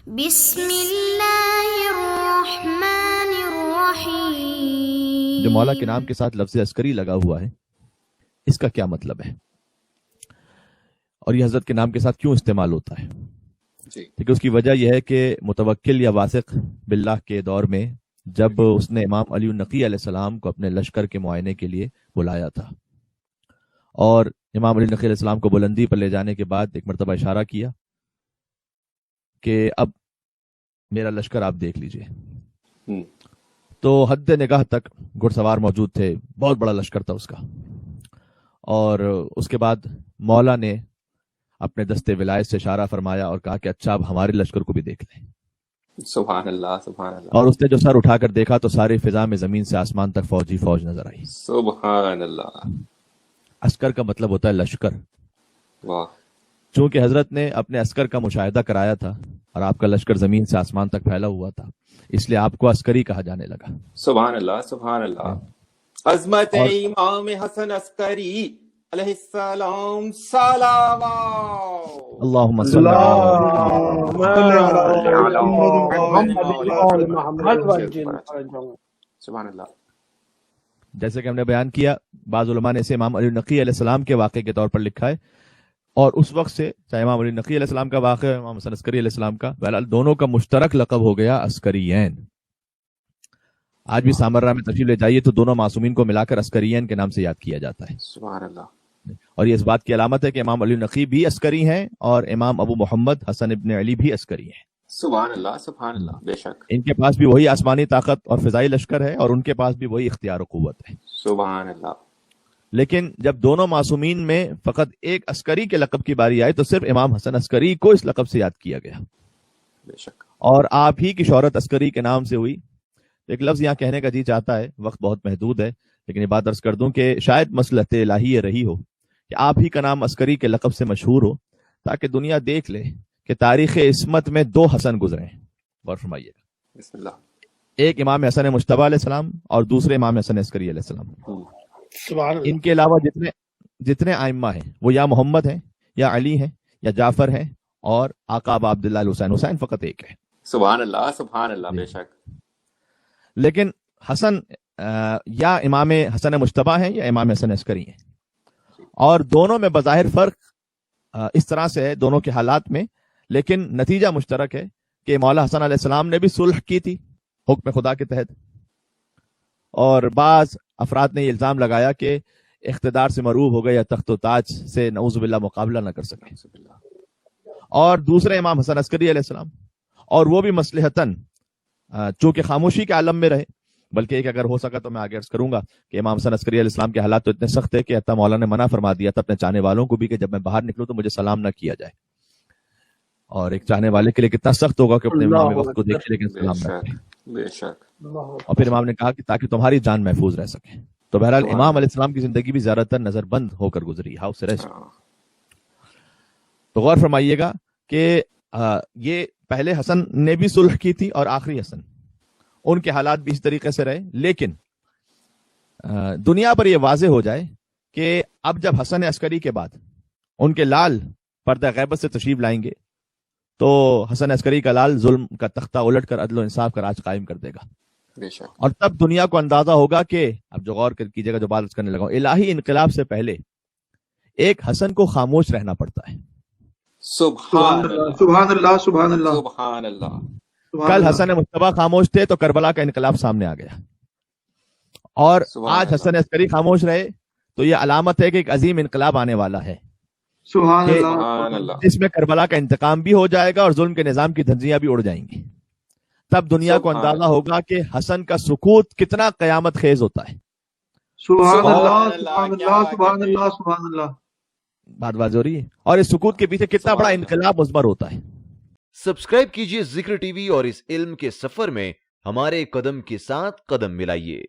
بسم اللہ الرحمن الرحیم۔ جو مولا کے نام کے ساتھ لفظ عسکری لگا ہوا ہے، اس کا کیا مطلب ہے اور یہ حضرت کے نام کے ساتھ کیوں استعمال ہوتا ہے؟ کیونکہ اس کی وجہ یہ ہے کہ متوکل یا واثق باللہ کے دور میں جب اس نے امام علی النقی علیہ السلام کو اپنے لشکر کے معائنے کے لیے بلایا تھا، اور امام علی النقی علیہ السلام کو بلندی پر لے جانے کے بعد ایک مرتبہ اشارہ کیا کہ اب میرا لشکر آپ دیکھ لیجئے، تو حد نگاہ تک گھڑ سوار موجود تھے، بہت بڑا لشکر تھا اس کا، اور اس کے بعد مولا نے اپنے دستے ولایت سے اشارہ فرمایا اور کہا کہ اچھا اب ہمارے لشکر کو بھی دیکھ لیں۔ سبحان اللہ سبحان اللہ۔ اور اس نے جو سر اٹھا کر دیکھا تو ساری فضا میں زمین سے آسمان تک فوج ہی فوج نظر آئی۔ سبحان اللہ۔ عسکر کا مطلب ہوتا ہے لشکر۔ واہ۔ چونکہ حضرت نے اپنے عسکر کا مشاہدہ کرایا تھا اور آپ کا لشکر زمین سے آسمان تک پھیلا ہوا تھا، اس لیے آپ کو عسکری کہا جانے لگا۔ سبحان اللہ سبحان اللہ۔ عظمت امام حسن عسکری علیہ السلام صلوات اللہم صلی سبحان اللہ۔ جیسے کہ ہم نے بیان کیا، بعض علماء نے اسے امام علی النقی علیہ السلام کے واقعے کے طور پر لکھا ہے، اور اس وقت سے چاہے امام علی النقی علیہ السلام کا واقعہ ہے، امام حسن عسکری علیہ السلام کا، بہرحال دونوں کا مشترک لقب ہو گیا عسکریین۔ آج بھی سامرہ میں تشریف لے جائیے تو دونوں معصومین کو ملا کر عسکریین کے نام سے یاد کیا جاتا ہے۔ سبحان اللہ۔ اور یہ اس بات کی علامت ہے کہ امام علی النقی بھی عسکری ہیں اور امام ابو محمد حسن ابن علی بھی عسکری ہیں۔ سبحان اللہ سبحان اللہ۔ بے شک ان کے پاس بھی وہی آسمانی طاقت اور فضائی لشکر ہے، اور ان کے پاس بھی وہی اختیار و قوت ہے۔ سبحان اللہ۔ لیکن جب دونوں معصومین میں فقط ایک عسکری کے لقب کی باری آئی تو صرف امام حسن عسکری کو اس لقب سے یاد کیا گیا، بے شک۔ اور آپ ہی کی شہرت عسکری کے نام سے ہوئی۔ ایک لفظ یہاں کہنے کا جی چاہتا ہے، وقت بہت محدود ہے، لیکن یہ بات عرض کر دوں کہ شاید مصلحت الہی یہ رہی ہو کہ آپ ہی کا نام عسکری کے لقب سے مشہور ہو، تاکہ دنیا دیکھ لے کہ تاریخ عصمت میں دو حسن گزرے ہیں۔ غور فرمائیے گا، بسم اللہ۔ ایک امام حسن مجتبیٰ علیہ السلام اور دوسرے امام حسن عسکری علیہ السلام۔ ان کے علاوہ جتنے ائمہ ہیں وہ یا محمد ہیں یا علی ہیں یا جعفر ہیں، اور آقا ابا عبداللہ الحسین، حسین فقط ایک ہے۔ سبحان اللہ سبحان اللہ۔ بے شک۔ لیکن حسن یا امام حسن مجتبیٰ ہیں یا امام حسن عسکری ہیں، اور دونوں میں بظاہر فرق اس طرح سے ہے دونوں کے حالات میں، لیکن نتیجہ مشترک ہے کہ مولا حسن علیہ السلام نے بھی صلح کی تھی حکم خدا کے تحت، اور بعض افراد نے یہ الزام لگایا کہ اقتدار سے مروب ہو گئے یا تخت و تاج سے نعوذ باللہ مقابلہ نہ کر سکے، اور دوسرے امام حسن عسکری علیہ السلام، اور وہ بھی مصلحتاً چونکہ خاموشی کے عالم میں رہے، بلکہ ایک اگر ہو سکا تو میں آگے عرض کروں گا کہ امام حسن عسکری علیہ السلام کے حالات تو اتنے سخت ہے کہ حتیٰ مولا نے منع فرما دیا تھا اپنے چاہنے والوں کو بھی کہ جب میں باہر نکلوں تو مجھے سلام نہ کیا جائے، اور ایک چاہنے والے کے لیے کتنا سخت ہوگا کہ اپنے امام وقت کو دیکھے لیکن سلام نہ کرے۔ بے شک۔ اور پھر امام نے کہا کہ تاکہ تمہاری جان محفوظ رہ سکے۔ تو بہرحال امام علیہ السلام کی زندگی بھی زیادہ تر نظر بند ہو کر گزری، ہاؤس ریسٹ۔ تو غور فرمائیے گا کہ یہ پہلے حسن نے بھی صلح کی تھی اور آخری حسن، ان کے حالات بھی اس طریقے سے رہے، لیکن دنیا پر یہ واضح ہو جائے کہ اب جب حسن عسکری کے بعد ان کے لال پردہ غیبت سے تشریف لائیں گے تو حسن عسکری کا لال ظلم کا تختہ الٹ کر عدل و انصاف کا راج قائم کر دے گا، بے شک۔ اور تب دنیا کو اندازہ ہوگا کہ اب جو غور کیجیے گا جو بات کرنے لگا ہوں، الہی انقلاب سے پہلے ایک حسن کو خاموش رہنا پڑتا ہے۔ سبحان اللہ سبحان اللہ سبحان اللہ سبحان اللہ۔ کل حسن مجتبیٰ خاموش تھے تو کربلا کا انقلاب سامنے آ گیا، اور آج حسن عسکری خاموش رہے تو یہ علامت ہے کہ ایک عظیم انقلاب آنے والا ہے، سبحان کہ سبحان اللہ۔ جس میں کربلا کا انتقام بھی ہو جائے گا اور ظلم کے نظام کی دھنزیاں بھی اڑ جائیں گی۔ تب دنیا کو اندازہ ہوگا کہ حسن کا سکوت کتنا قیامت خیز ہوتا ہے۔ سبحان اللہ سبحان اللہ سبحان اللہ سبحان اللہ۔ بات واضح ہو رہی ہے، اور اس سکوت کے پیچھے کتنا بڑا انقلاب مثمر ہوتا ہے۔ سبسکرائب کیجئے ذکر ٹی وی اور اس علم کے سفر میں ہمارے قدم کے ساتھ قدم ملائیے۔